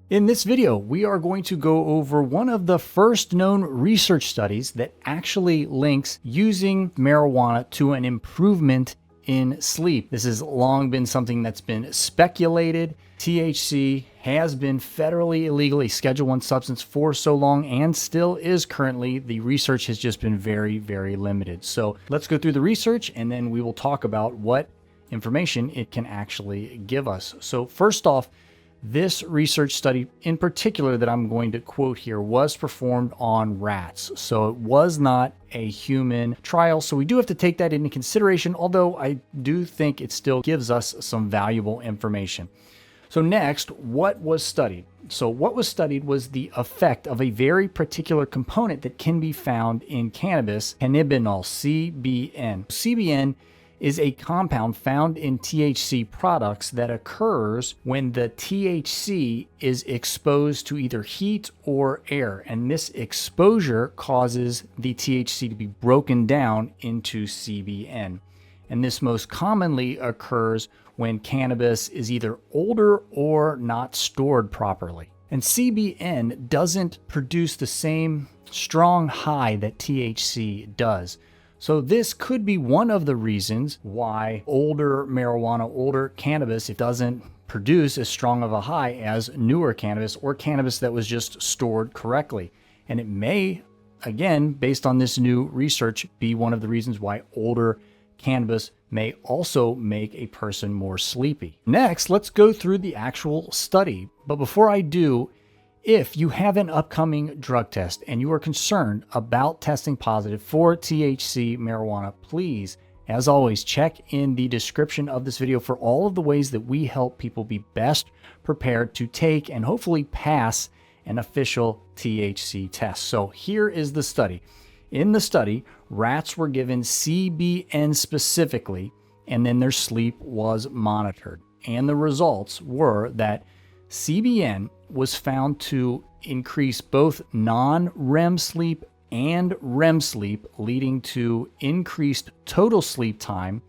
In this video, we are going to go over one of the first known research studies that actually links using marijuana to an improvement in sleep. This has long been something that's been speculated. THC has been federally illegal, a Schedule I substance for so long, and still is currently. The research has just been very, very limited. So let's go through the research and then we will talk about what information it can actually give us. So first off, this research study in particular that I'm going to quote here was performed on rats. So it was not a human trial. So we do have to take that into consideration, although I do think it still gives us some valuable information. So next, what was studied? So what was studied was the effect of a very particular component that can be found in cannabis, cannabinol, CBN. CBN is a compound found in THC products that occurs when the THC is exposed to either heat or air. And this exposure causes the THC to be broken down into CBN. And this most commonly occurs when cannabis is either older or not stored properly. And CBN doesn't produce the same strong high that THC does. So this could be one of the reasons why older marijuana, older cannabis, it doesn't produce as strong of a high as newer cannabis or cannabis that was just stored correctly. And it may, again, based on this new research, be one of the reasons why older cannabis may also make a person more sleepy. Next, let's go through the actual study. But before I do, if you have an upcoming drug test and you are concerned about testing positive for THC marijuana, please, as always, check in the description of this video for all of the ways that we help people be best prepared to take and hopefully pass an official THC test. So here is the study. In the study, rats were given CBN specifically, and then their sleep was monitored. And the results were that CBN was found to increase both non-REM sleep and REM sleep, leading to increased total sleep time,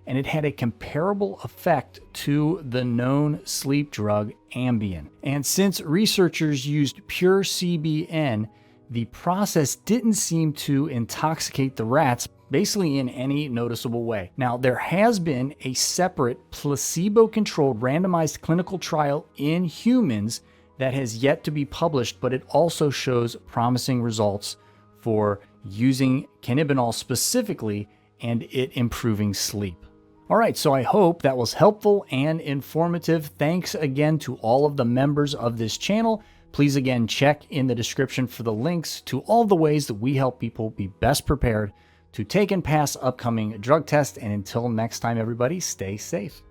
and it had a comparable effect to the known sleep drug Ambien. And since researchers used pure CBN, the process didn't seem to intoxicate the rats basically in any noticeable way. Now, there has been a separate placebo-controlled randomized clinical trial in humans that has yet to be published, but it also shows promising results for using cannabinol specifically and it improving sleep. All right, so I hope that was helpful and informative. Thanks again to all of the members of this channel. Please again check in the description for the links to all the ways that we help people be best prepared to take and pass upcoming drug tests. And until next time, everybody, stay safe.